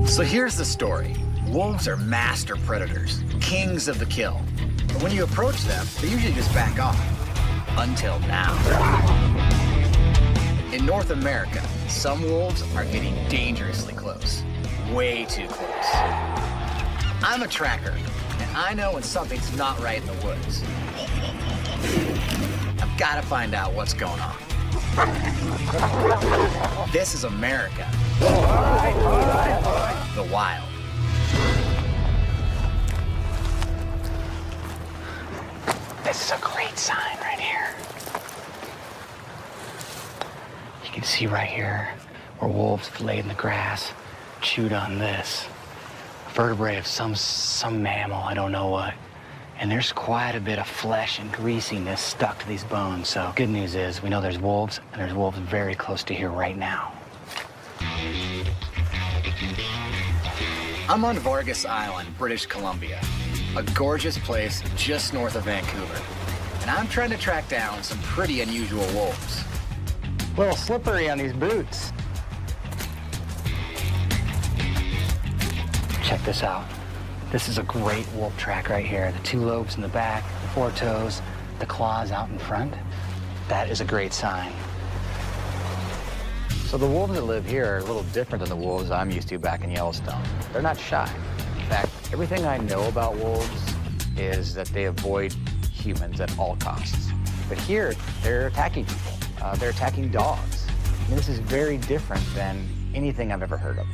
So here's the story. Wolves are master predators, kings of the kill. But when you approach them, they usually just back off. Until now. In North America, some wolves are getting dangerously close. Way too close. I'm a tracker, and I know when something's not right in the woods. I've got to find out what's going on. This is America. The Wild. This is a great sign right here. You can see right here where wolves laid in the grass, chewed on this. Vertebrae of some mammal, I don't know what. And there's quite a bit of flesh and greasiness stuck to these bones. So good news is we know there's wolves, and there's wolves very close to here right now. I'm on Vargas Island, British Columbia, a gorgeous place just north of Vancouver. And I'm trying to track down some pretty unusual wolves. A little slippery on these boots. Check this out. This is a great wolf track right here. The two lobes in the back, the four toes, the claws out in front. That is a great sign. So the wolves that live here are a little different than the wolves I'm used to back in Yellowstone. They're not shy. In fact, everything I know about wolves is that they avoid humans at all costs. But here, they're attacking people. They're attacking dogs. I mean, this is very different than anything I've ever heard of.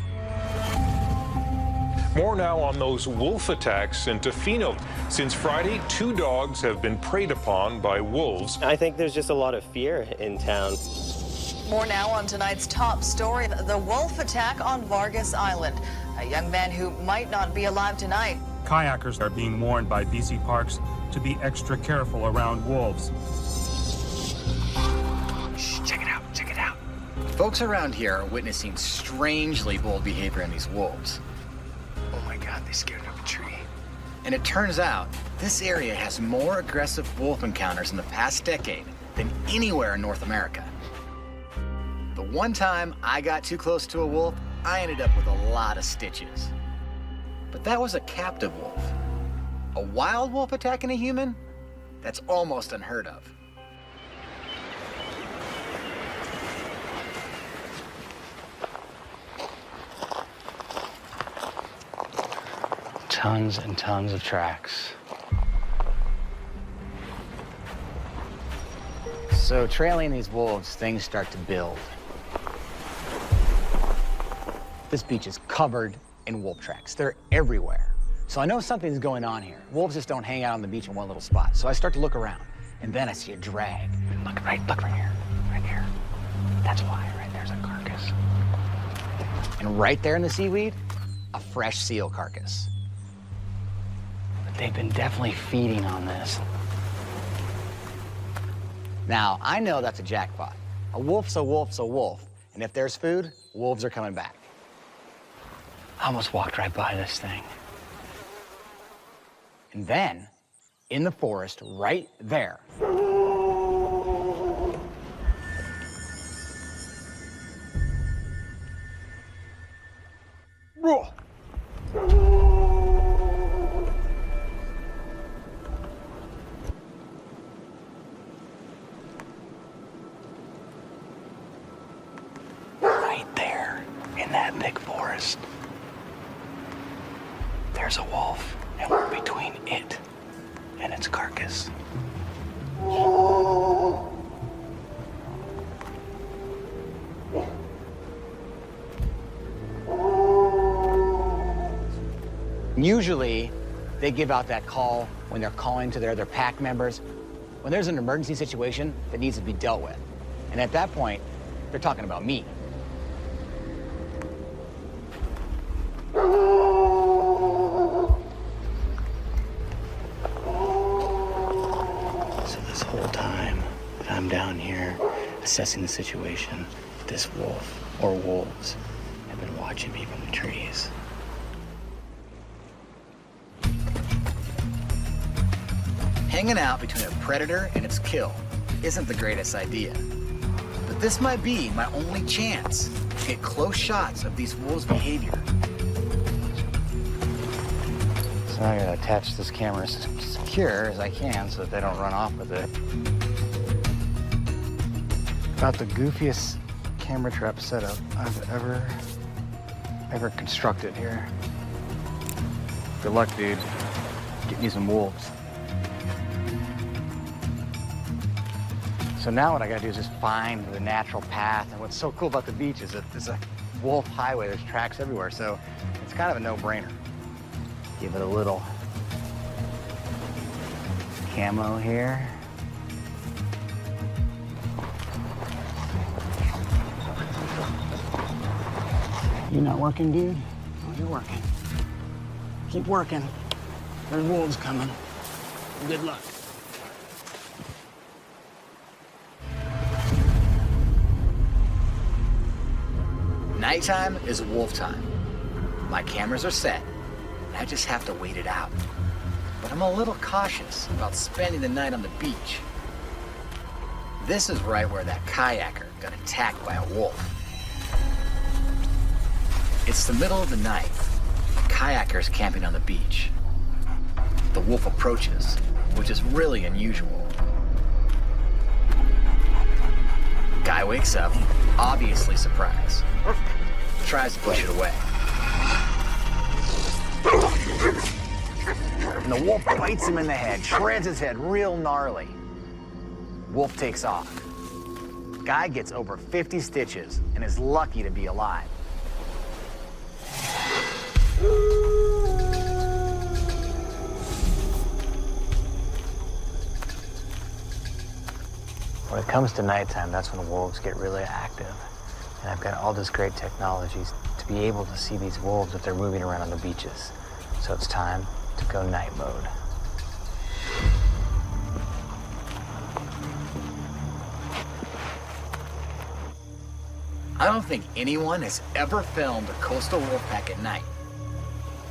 More now on those wolf attacks in Tofino. Since Friday, 2 dogs have been preyed upon by wolves. I think there's just a lot of fear in town. More now on tonight's top story, the wolf attack on Vargas Island. A young man who might not be alive tonight. Kayakers are being warned by BC Parks to be extra careful around wolves. Shh, check it out, check it out. Folks around here are witnessing strangely bold behavior in these wolves. Oh my God, they scared up a tree. And it turns out, this area has more aggressive wolf encounters in the past decade than anywhere in North America. The one time I got too close to a wolf, I ended up with a lot of stitches. But that was a captive wolf. A wild wolf attacking a human? That's almost unheard of. Tons and tons of tracks. So trailing these wolves, things start to build. This beach is covered in wolf tracks. They're everywhere. So I know something's going on here. Wolves just don't hang out on the beach in one little spot. So I start to look around, and then I see a drag. Look right here, right here. That's why, right there's a carcass. And right there in the seaweed, a fresh seal carcass. But they've been definitely feeding on this. Now, I know that's a jackpot. A wolf's a wolf's a wolf. And if there's food, wolves are coming back. I almost walked right by this thing. And then, in the forest, right there, right there, in that big forest, there's a wolf, and we're between it and its carcass. Usually, they give out that call when they're calling to their other pack members, when there's an emergency situation that needs to be dealt with. And at that point, they're talking about me. I'm down here assessing the situation. This wolf, or wolves, have been watching me from the trees. Hanging out between a predator and its kill isn't the greatest idea. But this might be my only chance to get close shots of these wolves' behavior. So now I gotta attach this camera as secure as I can so that they don't run off with it. About the goofiest camera trap setup I've ever constructed here. Good luck, dude. Getting you some wolves. So now what I gotta do is just find the natural path. And what's so cool about the beach is that there's a wolf highway. There's tracks everywhere, so it's kind of a no-brainer. Give it a little camo here. You not working, dude? Oh, you're working. Keep working. There's wolves coming. Good luck. Nighttime is wolf time. My cameras are set. I just have to wait it out. But I'm a little cautious about spending the night on the beach. This is right where that kayaker got attacked by a wolf. It's the middle of the night. The kayaker's camping on the beach. The wolf approaches, which is really unusual. Guy wakes up, obviously surprised. Tries to push it away. And the wolf bites him in the head, shreds his head real gnarly. Wolf takes off. Guy gets over 50 stitches and is lucky to be alive. When it comes to nighttime, that's when wolves get really active. And I've got all this great technology to be able to see these wolves if they're moving around on the beaches. So it's time to go night mode. I don't think anyone has ever filmed a coastal wolf pack at night.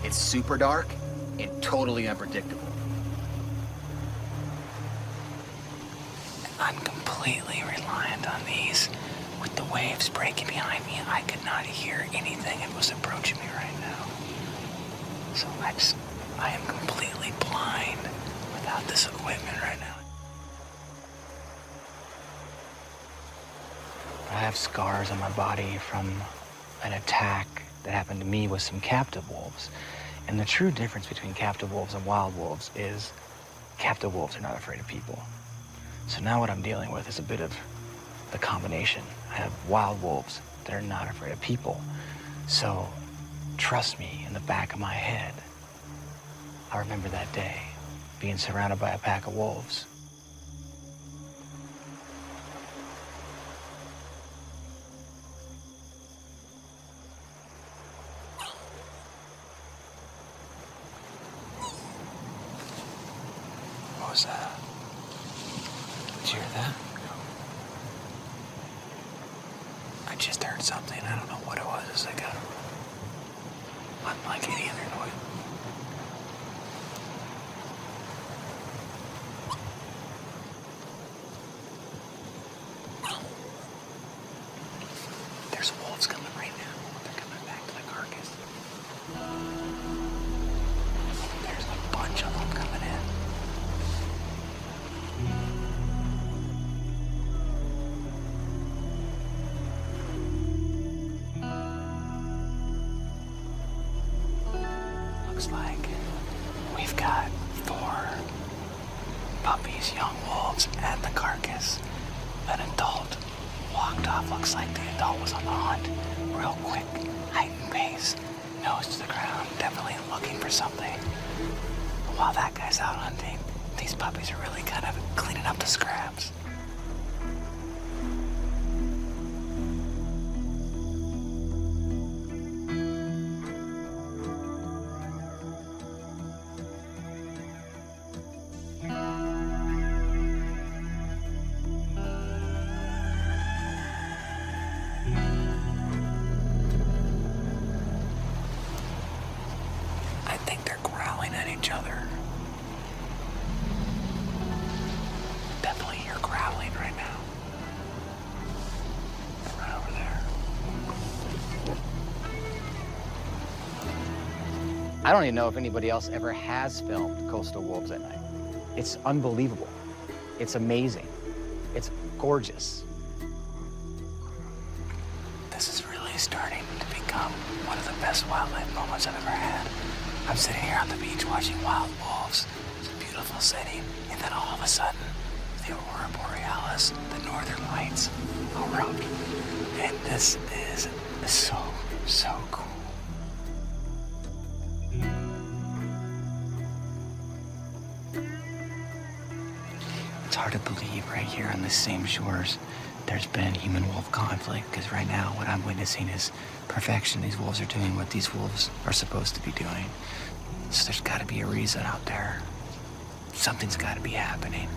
It's super dark and totally unpredictable. I'm completely reliant on these. With the waves breaking behind me, I could not hear anything that was approaching me right now. So I am completely blind without this equipment right now. I have scars on my body from an attack that happened to me with some captive wolves. And the true difference between captive wolves and wild wolves is captive wolves are not afraid of people. So now what I'm dealing with is a bit of the combination. I have wild wolves that are not afraid of people. So trust me, in the back of my head, I remember that day, being surrounded by a pack of wolves. What was that? Did you hear that? I just heard something. I don't know what it was. It's like unlike any other noise. There's wolves coming right now. They're coming back to the carcass. There's a bunch of them coming in. Looks like we've got 4 puppies, young wolves, and the carcass. An adult walked off. Looks like the adult was on the hunt. Real quick, heightened pace, nose to the ground, definitely looking for something. While that guy's out hunting, these puppies are really kind of cleaning up the scraps. I think they're growling at each other. Definitely hear growling right now. Right over there. I don't even know if anybody else ever has filmed coastal wolves at night. It's unbelievable. It's amazing. It's gorgeous. This is really starting to become one of the best wildlife moments I've ever had. I'm sitting here on the beach watching wild wolves. It's a beautiful setting, and then all of a sudden, the aurora borealis, the northern lights, erupt. And this is so, so cool. It's hard to believe right here on the same shores there's been human-wolf conflict, because right now what I'm witnessing is perfection. These wolves are doing what these wolves are supposed to be doing. So there's got to be a reason out there. Something's got to be happening.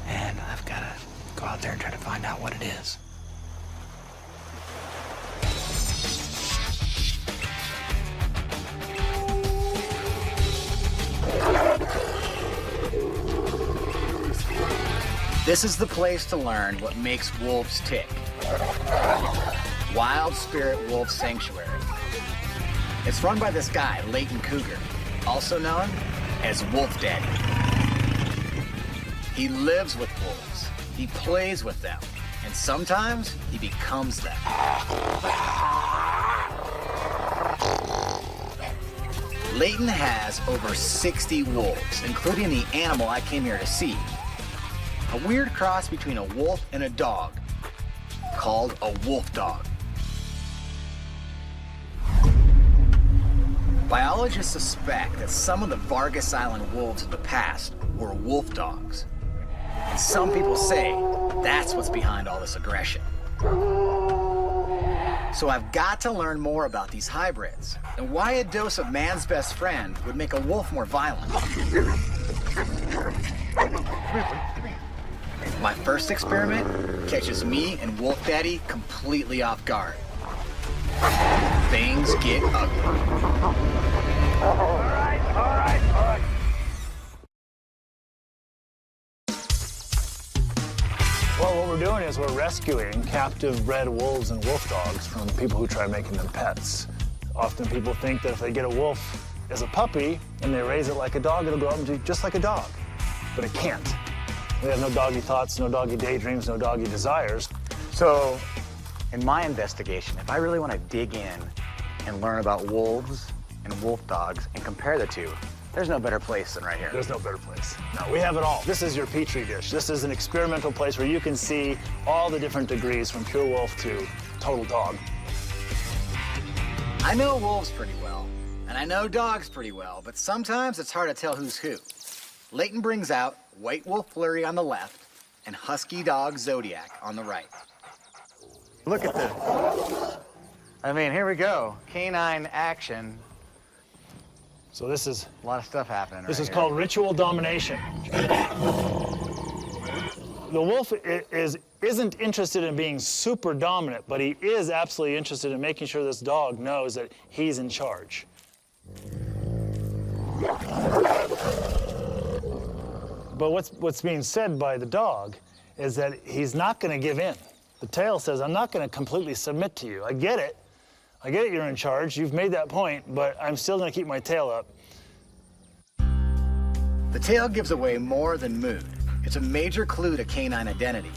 And I've got to go out there and try to find out what it is. This is the place to learn what makes wolves tick. Wild Spirit Wolf Sanctuary. It's run by this guy, Leighton Cougar, also known as Wolf Daddy. He lives with wolves, he plays with them, and sometimes he becomes them. Leighton has over 60 wolves, including the animal I came here to see. A weird cross between a wolf and a dog, called a wolf dog. Biologists suspect that some of the Vargas Island wolves of the past were wolf dogs. And some people say that's what's behind all this aggression. So I've got to learn more about these hybrids and why a dose of man's best friend would make a wolf more violent. My first experiment catches me and Wolf Daddy completely off guard. Things get ugly. All right. Well, what we're doing is we're rescuing captive bred wolves and wolf dogs from people who try making them pets. Often people think that if they get a wolf as a puppy and they raise it like a dog, it'll grow up and do just like a dog. But it can't. We have no doggy thoughts, no doggy daydreams, no doggy desires. So, in my investigation, if I really want to dig in and learn about wolves and wolf dogs and compare the two, there's no better place than right here. There's no better place. No, we have it all. This is your petri dish. This is an experimental place where you can see all the different degrees from pure wolf to total dog. I know wolves pretty well, and I know dogs pretty well, but sometimes it's hard to tell who's who. Leighton brings out white wolf Flurry on the left and husky dog Zodiac on the right. Look at this. I mean, here we go. Canine action. So this is A lot of stuff happening This right is here. called ritual domination. The wolf isn't interested in being super dominant, but he is absolutely interested in making sure this dog knows that he's in charge. But what's being said by the dog is that he's not going to give in. The tail says, I'm not going to completely submit to you. I get it. I get it, you're in charge. You've made that point, but I'm still going to keep my tail up. The tail gives away more than mood. It's a major clue to canine identity.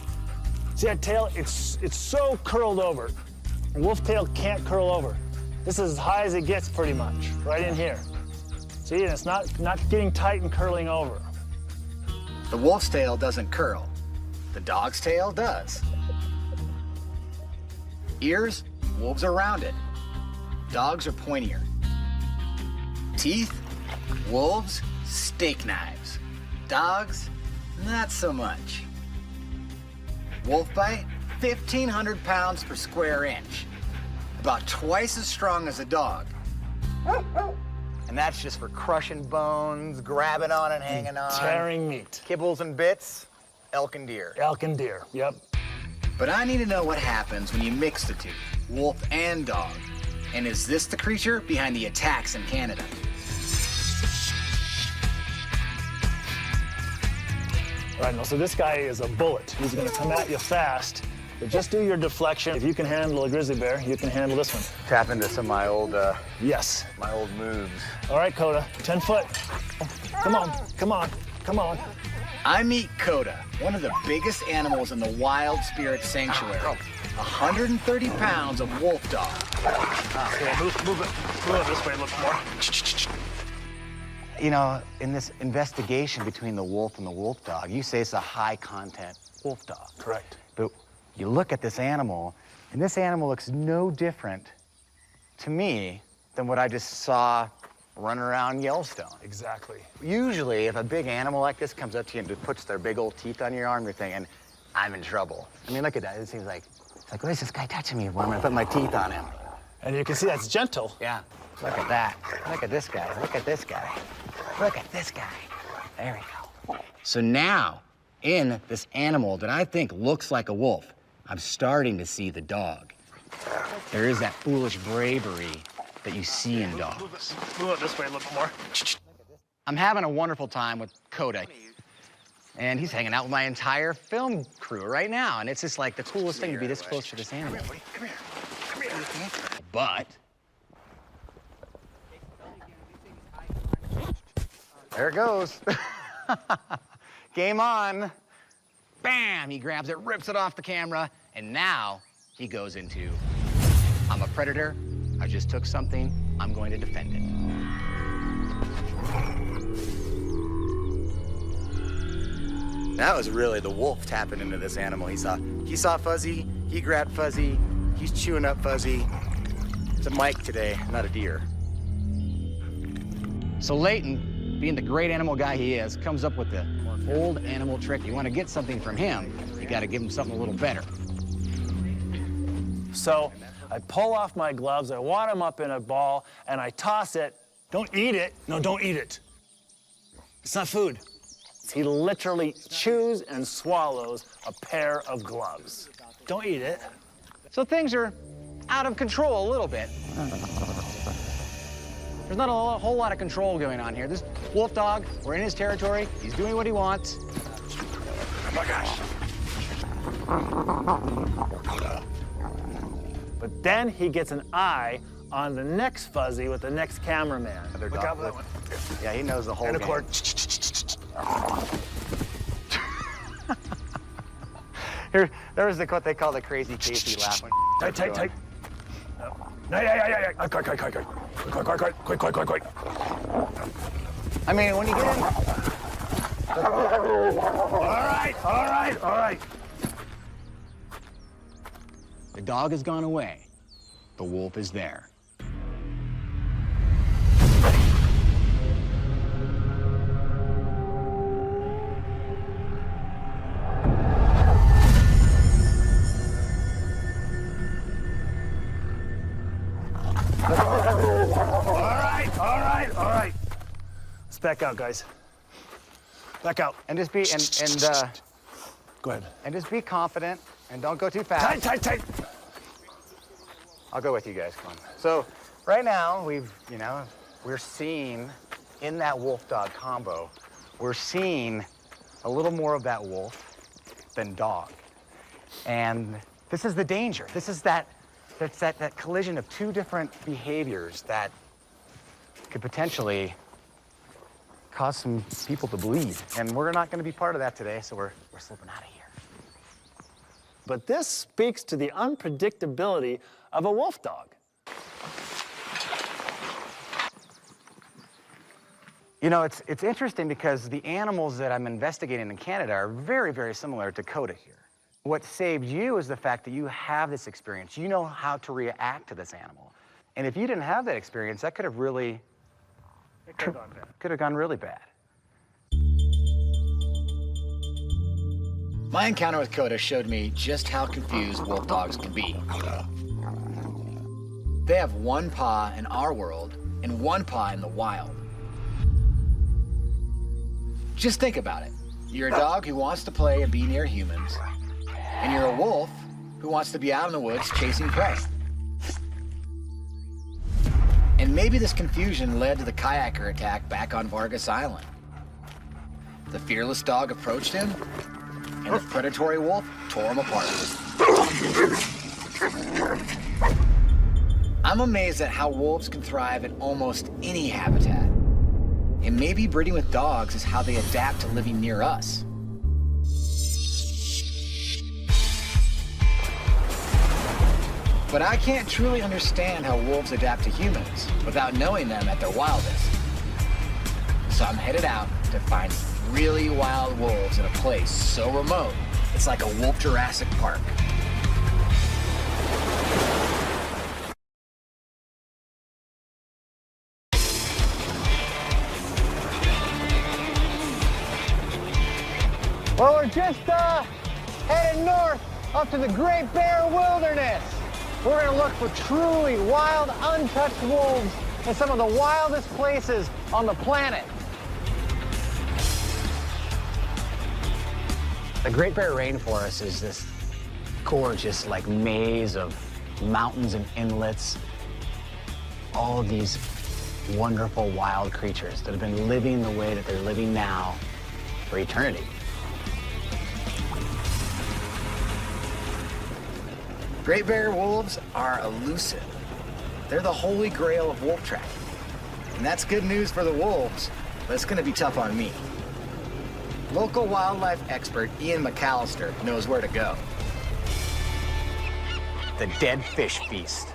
See that tail? It's so curled over. A wolf tail can't curl over. This is as high as it gets pretty much, right in here. See, and it's not getting tight and curling over. The wolf's tail doesn't curl. The dog's tail does. Ears, wolves are rounded. Dogs are pointier. Teeth, wolves, steak knives. Dogs, not so much. Wolf bite, 1,500 pounds per square inch. About twice as strong as a dog. And that's just for crushing bones, grabbing on and hanging on. Tearing meat. Kibbles and bits, elk and deer. Elk and deer, yep. But I need to know what happens when you mix the two, wolf and dog. And is this the creature behind the attacks in Canada? All right, now, so this guy is a bullet. He's gonna come at you fast, But just do your deflection. If you can handle a grizzly bear, you can handle this one. Tap into some of my old, Yes. my old moves. All right, Coda, 10 foot. Come on, come on, come on. I meet Coda, one of the biggest animals in the Wild Spirit Sanctuary. 130 pounds of wolf dog. Okay, move it this way a little more. You know, in this investigation between the wolf and the wolf dog, you say it's a high content wolf dog. Correct. But you look at this animal, and this animal looks no different to me than what I just saw running around Yellowstone. Exactly. Usually, if a big animal like this comes up to you and just puts their big old teeth on your arm, you're thinking, I'm in trouble. I mean, look at that. It seems like, it's like, what is this guy touching me? Well, I'm gonna put my teeth on him. And you can see that's gentle. Yeah, look at that. Look at this guy. Look at this guy. Look at this guy. There we go. So now, in this animal that I think looks like a wolf, I'm starting to see the dog. There is that foolish bravery that you see in dogs. Move it this way a little more. I'm having a wonderful time with Kodak, and he's hanging out with my entire film crew right now, and it's just like the coolest thing to be this close to this animal. Come here. Come here. But there it goes. Game on. Bam! He grabs it, rips it off the camera, and now he goes into, I'm a predator, I just took something, I'm going to defend it. That was really the wolf tapping into this animal. He saw Fuzzy, he grabbed Fuzzy, he's chewing up Fuzzy. It's a mike today, not a deer. So Leighton, being the great animal guy he is, comes up with the old animal trick. You want to get something from him, you got to give him something a little better. So I pull off my gloves, I wad them up in a ball, and I toss it. Don't eat it. No, don't eat it. It's not food. He literally chews and swallows a pair of gloves. Don't eat it. So things are out of control a little bit. There's not a whole lot of control going on here. This wolf dog, we're in his territory. He's doing what he wants. Oh my gosh. But then he gets an eye on the next Fuzzy with the next cameraman. Look out for that one. Yeah, he knows the whole And a game. cord. Here, there was what they call the crazy Casey laugh. Tight. No, yeah. Quick. I mean, when you get in... All right. The dog has gone away. The wolf is there. All right. Let's back out, guys. Back out. And just be, Go ahead. and just be confident and don't go too fast. Tight. I'll go with you guys, come on. So right now, we're seeing in that wolf-dog combo, we're seeing a little more of that wolf than dog. And this is the danger. This is that collision of two different behaviors that could potentially cause some people to bleed. And we're not gonna be part of that today, so we're slipping out of here. But this speaks to the unpredictability of a wolf dog. You know, it's interesting because the animals that I'm investigating in Canada are very, very similar to Coda here. What saved you is the fact that you have this experience. You know how to react to this animal. And if you didn't have that experience, that could have really... Could have gone really bad. My encounter with Coda showed me just how confused wolf dogs can be. They have one paw in our world and one paw in the wild. Just think about it. You're a dog who wants to play and be near humans, and you're a wolf who wants to be out in the woods chasing prey. And maybe this confusion led to the kayaker attack back on Vargas Island. The fearless dog approached him, and the predatory wolf tore him apart. I'm amazed at how wolves can thrive in almost any habitat. And maybe breeding with dogs is how they adapt to living near us. But I can't truly understand how wolves adapt to humans without knowing them at their wildest. So I'm headed out to find really wild wolves in a place so remote, it's like a Wolf Jurassic Park. Well, we're just headed north up to the Great Bear Wilderness. We're gonna look for truly wild, untouched wolves in some of the wildest places on the planet. The Great Bear Rainforest is this gorgeous, like, maze of mountains and inlets. All of these wonderful wild creatures that have been living the way that they're living now for eternity. Great Bear wolves are elusive. They're the holy grail of wolf tracking. And that's good news for the wolves, but it's gonna be tough on me. Local wildlife expert Ian McAllister knows where to go. The Dead Fish Feast.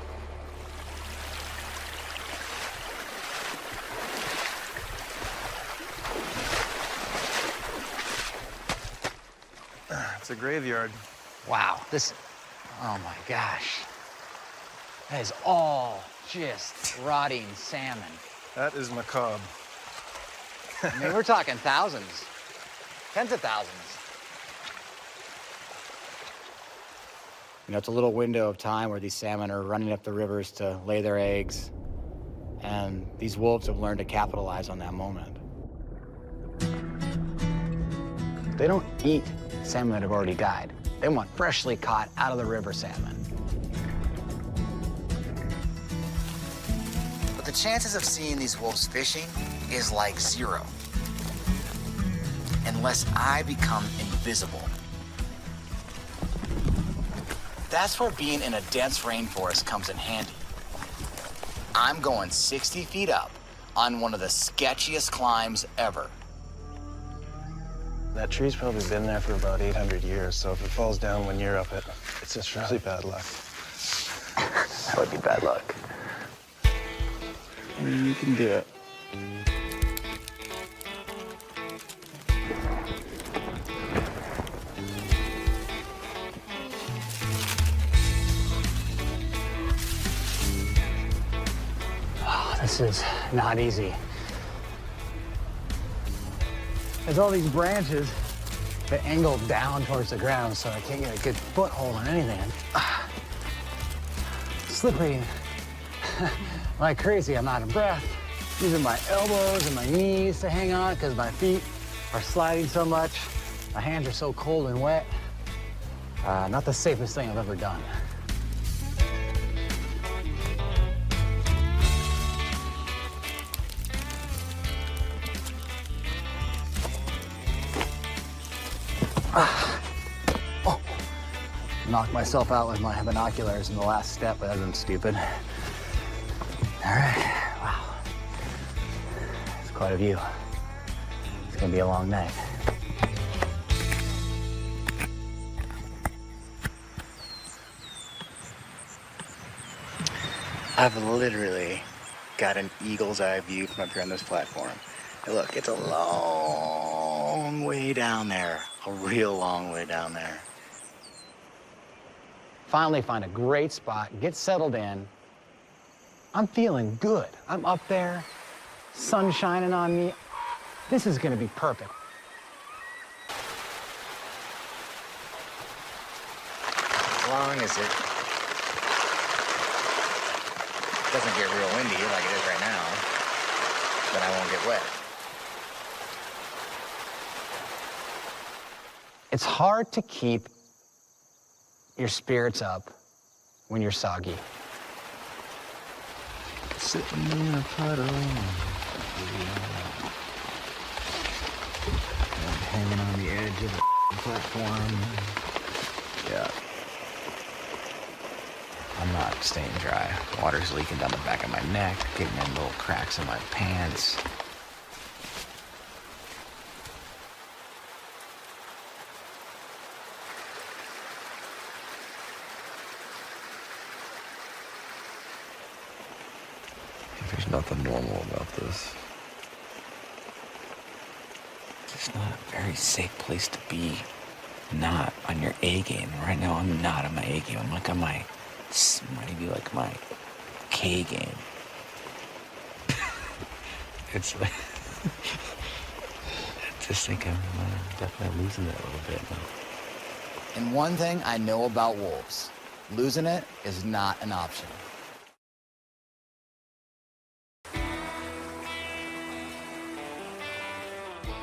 It's a graveyard. Wow, oh my gosh. That is all just rotting salmon. That is macabre. I mean, we're talking thousands, tens of thousands. You know, it's a little window of time where these salmon are running up the rivers to lay their eggs, and these wolves have learned to capitalize on that moment. They don't eat salmon that have already died. They want freshly caught out of the river salmon. But the chances of seeing these wolves fishing is like zero. Unless I become invisible. That's where being in a dense rainforest comes in handy. I'm going 60 feet up on one of the sketchiest climbs ever. That tree's probably been there for about 800 years, so if it falls down when you're up it, it's just really bad luck. That would be bad luck. You can do it. Oh, this is not easy. There's all these branches that angle down towards the ground, so I can't get a good foothold on anything. Slippery like crazy. I'm out of breath. Using my elbows and my knees to hang on because my feet are sliding so much. My hands are so cold and wet. Not the safest thing I've ever done. Oh, knocked myself out with my binoculars in the last step, but that was stupid. All right, wow. It's quite a view. It's gonna be a long night. I've literally got an eagle's eye view from up here on this platform. And look, it's a long way down there, a real long way down there. Finally find a great spot, get settled in. I'm feeling good. I'm up there, sun shining on me. This is gonna be perfect. As long as it doesn't get real windy like it is right now, then I won't get wet. It's hard to keep your spirits up when you're soggy. Sitting in a puddle. Hanging on the edge of the platform. Yeah. I'm not staying dry. Water's leaking down the back of my neck, getting in little cracks in my pants. There's nothing normal about this. It's not a very safe place to be. Not on your A game. Right now, I'm not on my A game. I'm like on my, maybe like my K game. It's like, I just think I'm definitely losing it a little bit now. And one thing I know about wolves, losing it is not an option.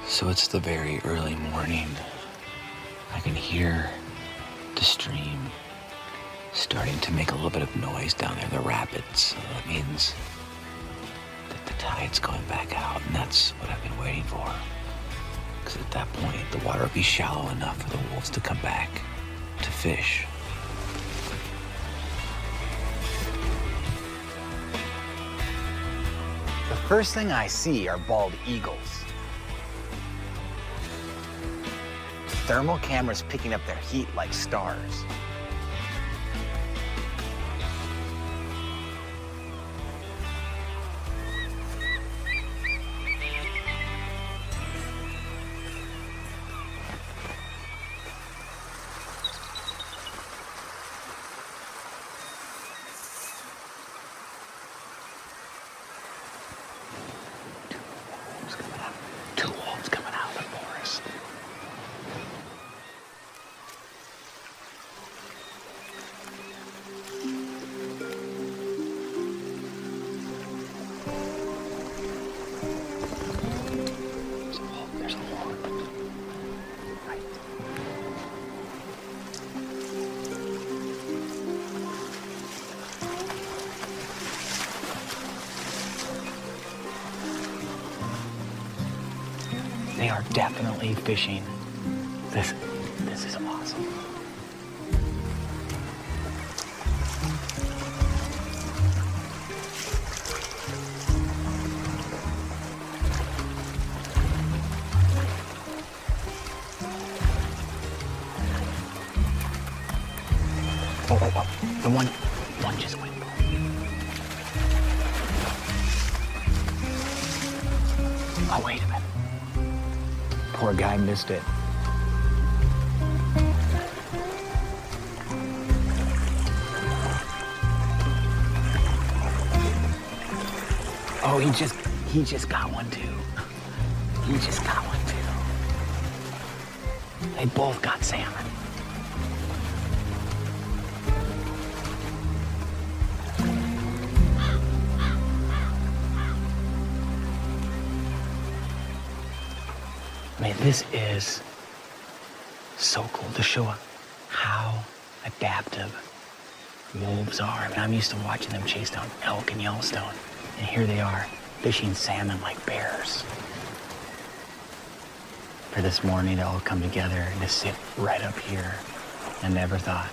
So it's the very early morning. I can hear the stream starting to make a little bit of noise down there, the rapids. So that means that the tide's going back out, and that's what I've been waiting for. Because at that point, the water will be shallow enough for the wolves to come back to fish. The first thing I see are bald eagles. Thermal cameras picking up their heat like stars. Two wolves coming out of the forest. There's a wolf. Right. They are definitely fishing. This is awesome. Oh, the one just went. Oh, wait a minute. Poor guy missed it. Oh, he just got one too. He just got one too. They both got salmon. I mean, this is so cool to show how adaptive wolves are. I mean, I'm used to watching them chase down elk in Yellowstone, and here they are fishing salmon like bears. For this morning to all come together and to sit right up here, I never thought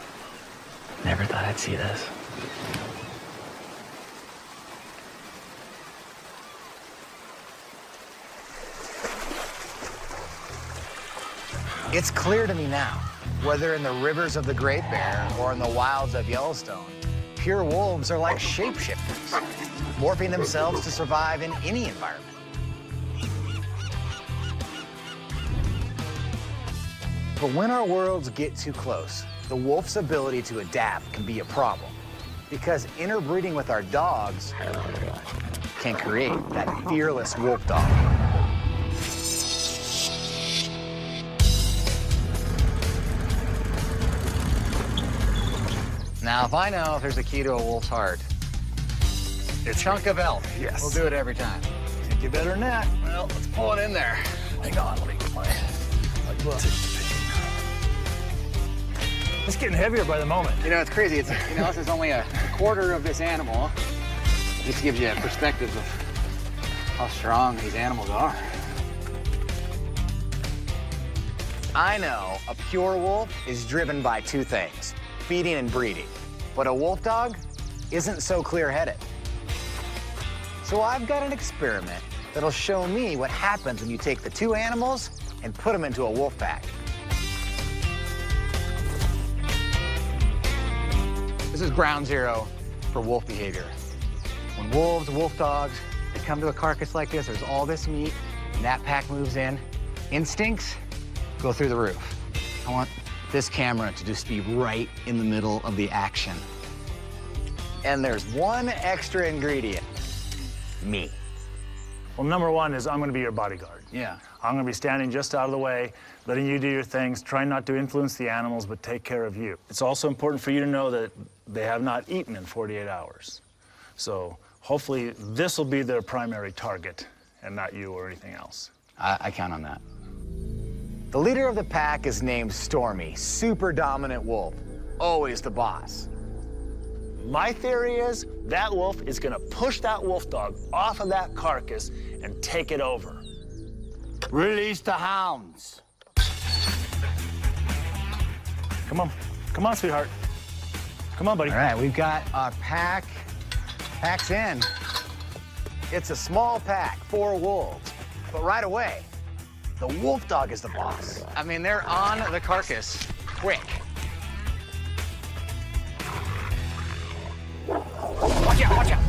I'd see this. It's clear to me now, whether in the rivers of the Great Bear or in the wilds of Yellowstone, pure wolves are like shapeshifters, morphing themselves to survive in any environment. But when our worlds get too close, the wolf's ability to adapt can be a problem, because interbreeding with our dogs can create that fearless wolf dog. Now, if I know if there's a key to a wolf's heart, a chunk of elk. Yes. We'll do it every time. Think you better than that. Well, let's pull it in there. Hang on, let me get my glove. It's getting heavier by the moment. You know, it's crazy. It's, you know, this is only a quarter of this animal. Just gives you a perspective of how strong these animals are. I know a pure wolf is driven by two things, feeding and breeding. But a wolf dog isn't so clear-headed. So I've got an experiment that'll show me what happens when you take the two animals and put them into a wolf pack. This is ground zero for wolf behavior. When wolves, wolf dogs, they come to a carcass like this, there's all this meat, and that pack moves in. Instincts go through the roof. I want this camera to just be right in the middle of the action. And there's one extra ingredient, me. Well, number one is I'm going to be your bodyguard. Yeah. I'm going to be standing just out of the way, letting you do your things, trying not to influence the animals, but take care of you. It's also important for you to know that they have not eaten in 48 hours. So hopefully this will be their primary target and not you or anything else. I count on that. The leader of the pack is named Stormy, super dominant wolf, always the boss. My theory is that wolf is going to push that wolf dog off of that carcass and take it over. Release the hounds. Come on, sweetheart. Come on, buddy. All right, we've got our pack. Pack's in. It's a small pack, 4 wolves. But right away, the wolf dog is the boss. I mean, they're on the carcass quick. Watch out, watch out.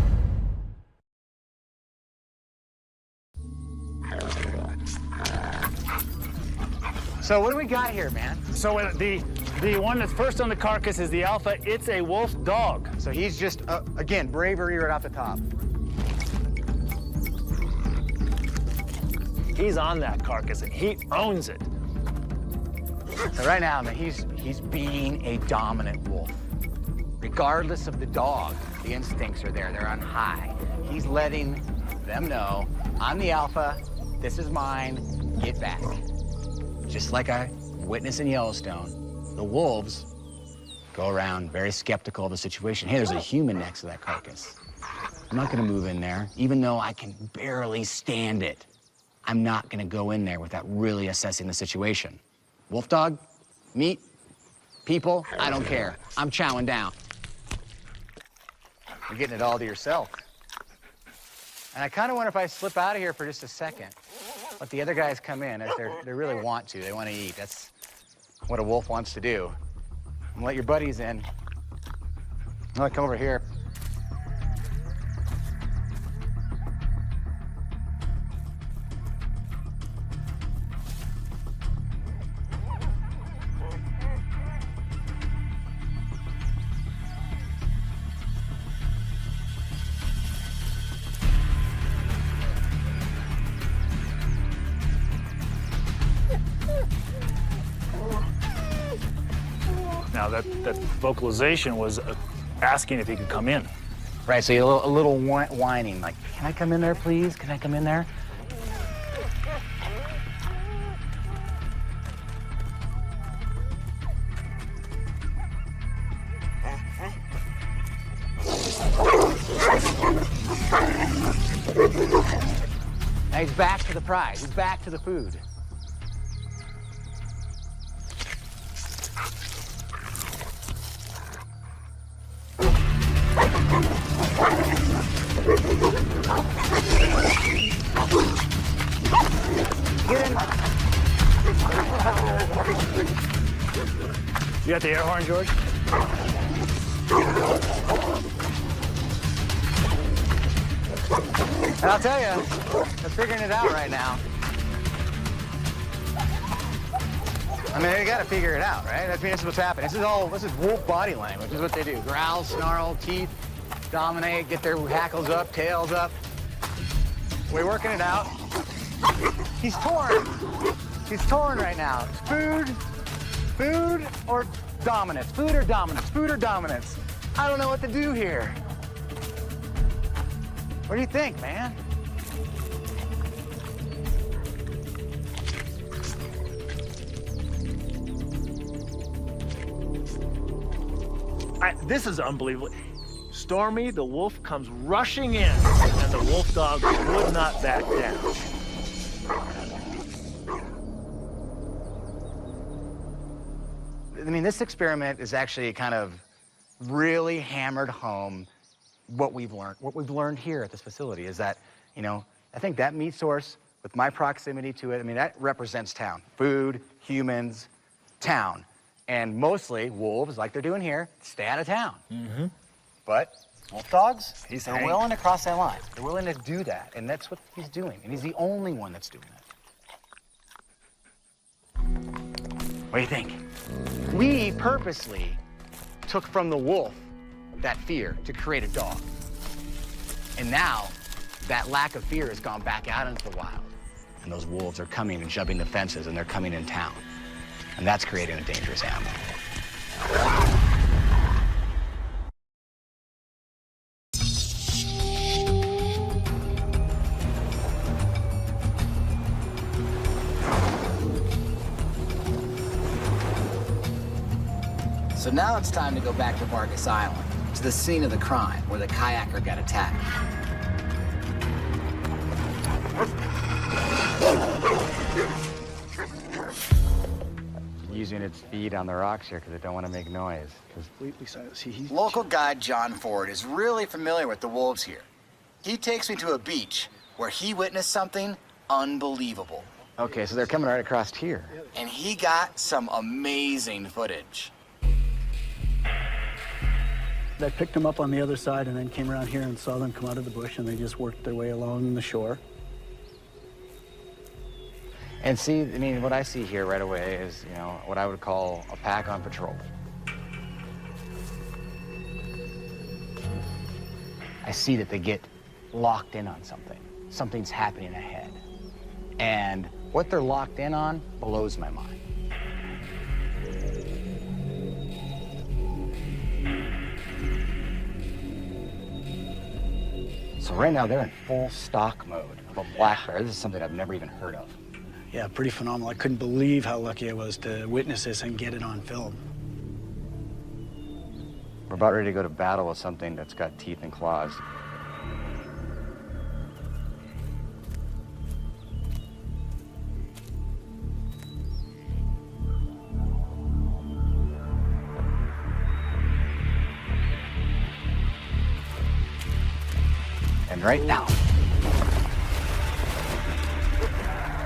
So what do we got here, man? So the one that's first on the carcass is the alpha. It's a wolf dog. So he's just, again, bravery right off the top. He's on that carcass, and he owns it. So right now, man, he's being a dominant wolf. Regardless of the dog, the instincts are there. They're on high. He's letting them know, I'm the alpha, this is mine, get back. Just like I witnessed in Yellowstone, the wolves go around very skeptical of the situation. Hey, there's a human next to that carcass. I'm not gonna move in there, even though I can barely stand it. I'm not gonna go in there without really assessing the situation. Wolf dog, meat, people, I don't care. I'm chowing down. You're getting it all to yourself. And I kind of wonder if I slip out of here for just a second, let the other guys come in, as they really want to. They want to eat. That's what a wolf wants to do. And let your buddies in. I'll come over here. Now, that vocalization was asking if he could come in. Right, so you're a little whining, like, can I come in there, please? Can I come in there? Now he's back to the prize. He's back to the food. Get in. You got the air horn, George? And I'll tell you, they're figuring it out right now. I mean, they gotta figure it out, right? That's what's happening. This is wolf body language. This is what they do. Growl, snarl, teeth, dominate, get their hackles up, tails up. We're working it out. He's torn. He's torn right now. Food or dominance? Food or dominance? Food or dominance? I don't know what to do here. What do you think, man? This is unbelievable. Stormy, the wolf, comes rushing in, and the wolf dog would not back down. I mean, this experiment is actually kind of really hammered home what we've learned. What we've learned here at this facility is that, you know, I think that meat source, with my proximity to it, I mean, that represents town. Food, humans, town. And mostly, wolves, like they're doing here, stay out of town. Mm-hmm. But wolf dogs, they're willing to cross that line. They're willing to do that, and that's what he's doing. And he's the only one that's doing that. What do you think? We purposely took from the wolf that fear to create a dog. And now, that lack of fear has gone back out into the wild. And those wolves are coming and jumping the fences, and they're coming in town. And that's creating a dangerous animal. So now it's time to go back to Vargas Island, to the scene of the crime where the kayaker got attacked. Using its feet on the rocks here because they don't want to make noise. Completely silent. See, he's Local guide John Ford is really familiar with the wolves here. He takes me to a beach where he witnessed something unbelievable. Okay, so they're coming right across here. And he got some amazing footage. I picked them up on the other side and then came around here and saw them come out of the bush, and they just worked their way along the shore. And see, I mean, what I see here right away is, you know, what I would call a pack on patrol. I see that they get locked in on something. Something's happening ahead. And what they're locked in on blows my mind. So right now, they're in full stock mode of a black bear. This is something I've never even heard of. Yeah, pretty phenomenal. I couldn't believe how lucky I was to witness this and get it on film. We're about ready to go to battle with something that's got teeth and claws. And right now,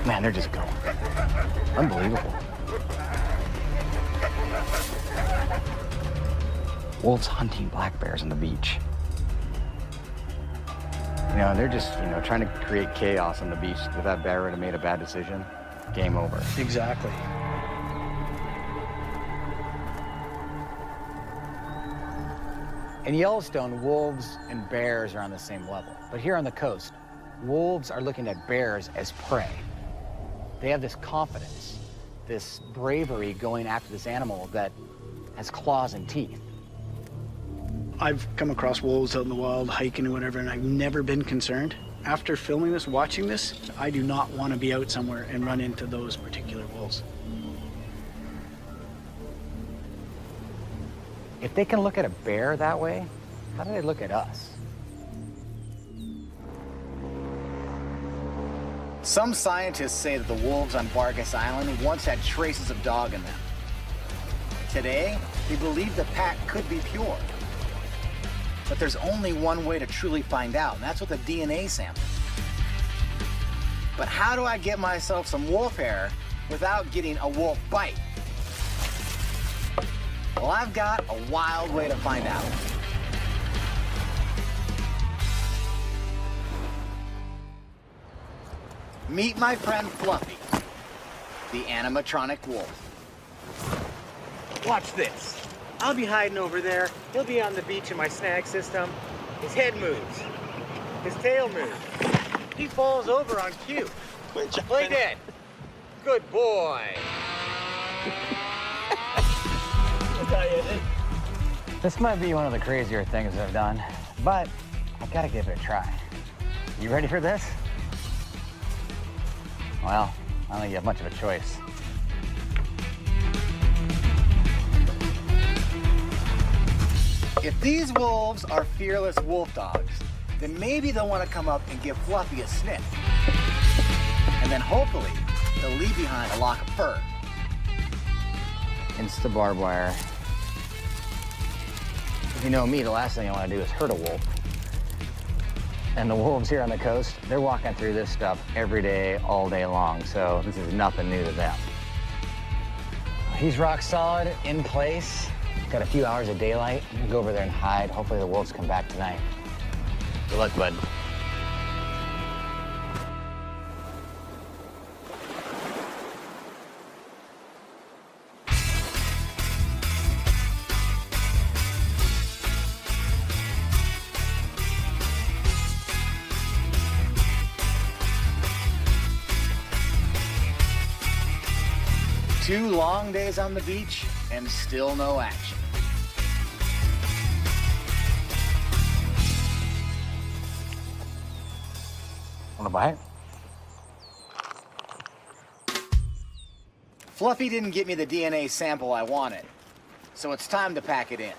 man, they're just going. Unbelievable. Wolves hunting black bears on the beach. You know, they're just, you know, trying to create chaos on the beach. If that bear would have made a bad decision, game over. Exactly. In Yellowstone, wolves and bears are on the same level. But here on the coast, wolves are looking at bears as prey. They have this confidence, this bravery going after this animal that has claws and teeth. I've come across wolves out in the wild, hiking or whatever, and I've never been concerned. After filming this, watching this, I do not want to be out somewhere and run into those particular wolves. If they can look at a bear that way, how do they look at us? Some scientists say that the wolves on Vargas Island once had traces of dog in them. Today, they believe the pack could be pure. But there's only one way to truly find out, and that's with a DNA sample. But how do I get myself some wolf hair without getting a wolf bite? Well, I've got a wild way to find out. Meet my friend Fluffy, the animatronic wolf. Watch this. I'll be hiding over there. He'll be on the beach in my snag system. His head moves. His tail moves. He falls over on cue. Play dead. Good boy. This might be one of the crazier things I've done, but I've got to give it a try. You ready for this? Well, I don't think you have much of a choice. If these wolves are fearless wolf dogs, then maybe they'll want to come up and give Fluffy a sniff. And then hopefully, they'll leave behind a lock of fur. Insta barbed wire. If you know me, the last thing I want to do is hurt a wolf. And the wolves here on the coast, they're walking through this stuff every day, all day long, so this is nothing new to them. He's rock solid, in place. Got a few hours of daylight. I'm gonna go over there and hide. Hopefully the wolves come back tonight. Good luck, bud. Two long days on the beach and still no action. Wanna bite? Fluffy didn't get me the DNA sample I wanted, so it's time to pack it in.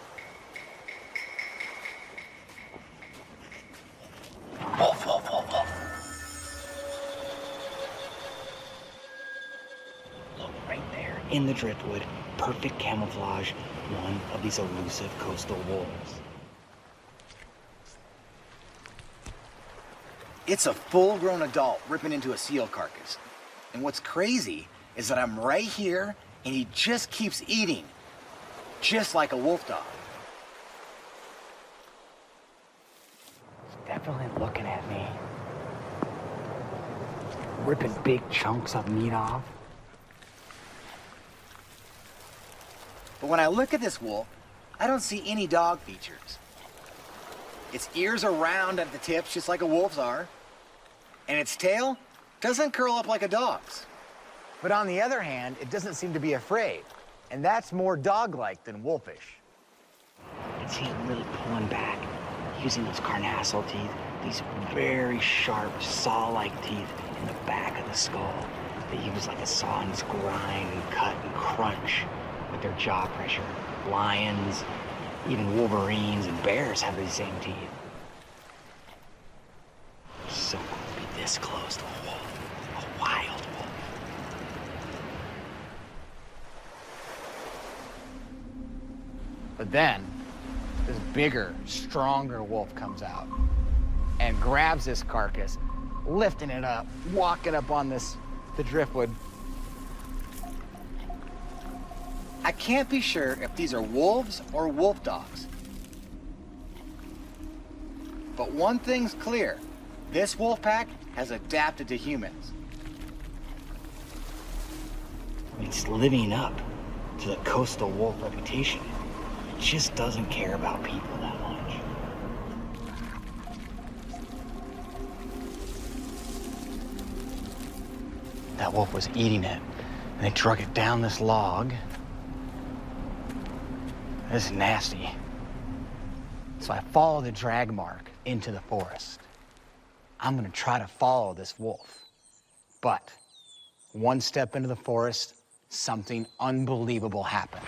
Wolf, wolf, wolf, wolf. Look right there in the driftwood. Perfect camouflage. One of these elusive coastal wolves. It's a full-grown adult ripping into a seal carcass. And what's crazy is that I'm right here and he just keeps eating, just like a wolf dog. He's definitely looking at me. Ripping big chunks of meat off. But when I look at this wolf, I don't see any dog features. Its ears are round at the tips, just like a wolf's are. And its tail doesn't curl up like a dog's. But on the other hand, it doesn't seem to be afraid. And that's more dog-like than wolfish. You can see him really pulling back, using those carnassial teeth, these very sharp, saw-like teeth in the back of the skull. They use like a saw and just grind and cut and crunch with their jaw pressure. Lions, even wolverines and bears have these same teeth. So cool to be this close to a wolf, a wild wolf. But then, this bigger, stronger wolf comes out and grabs this carcass, lifting it up, walking up on the driftwood. I can't be sure if these are wolves or wolf dogs. But one thing's clear, this wolf pack has adapted to humans. It's living up to the coastal wolf reputation. It just doesn't care about people that much. That wolf was eating it, and they drug it down this log. This is nasty. So I follow the drag mark into the forest. I'm gonna try to follow this wolf. But one step into the forest, something unbelievable happens.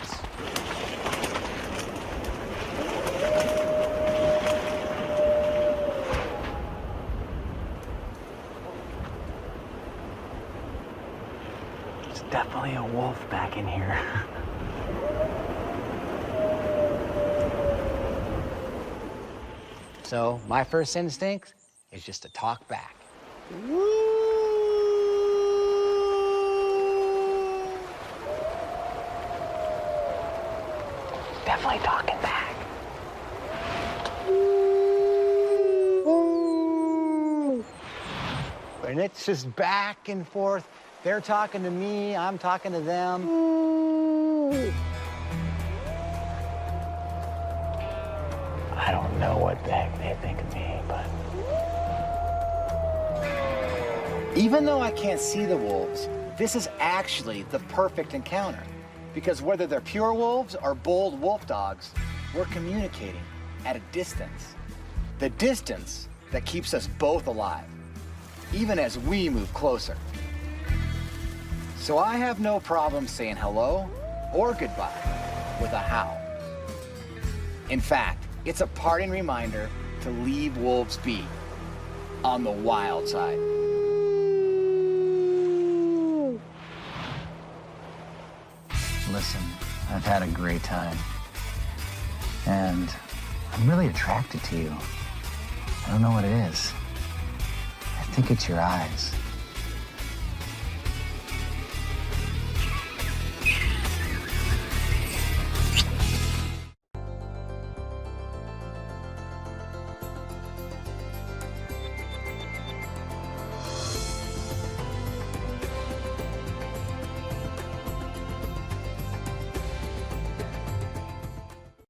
There's definitely a wolf back in here. So my first instinct is just to talk back. Definitely talking back. And it's just back and forth. They're talking to me, I'm talking to them. I don't know what the heck they think of me, but... Even though I can't see the wolves, this is actually the perfect encounter. Because whether they're pure wolves or bold wolf dogs, we're communicating at a distance. The distance that keeps us both alive, even as we move closer. So I have no problem saying hello or goodbye with a howl. In fact, it's a parting reminder to leave wolves be on the wild side. Listen, I've had a great time. And I'm really attracted to you. I don't know what it is. I think it's your eyes.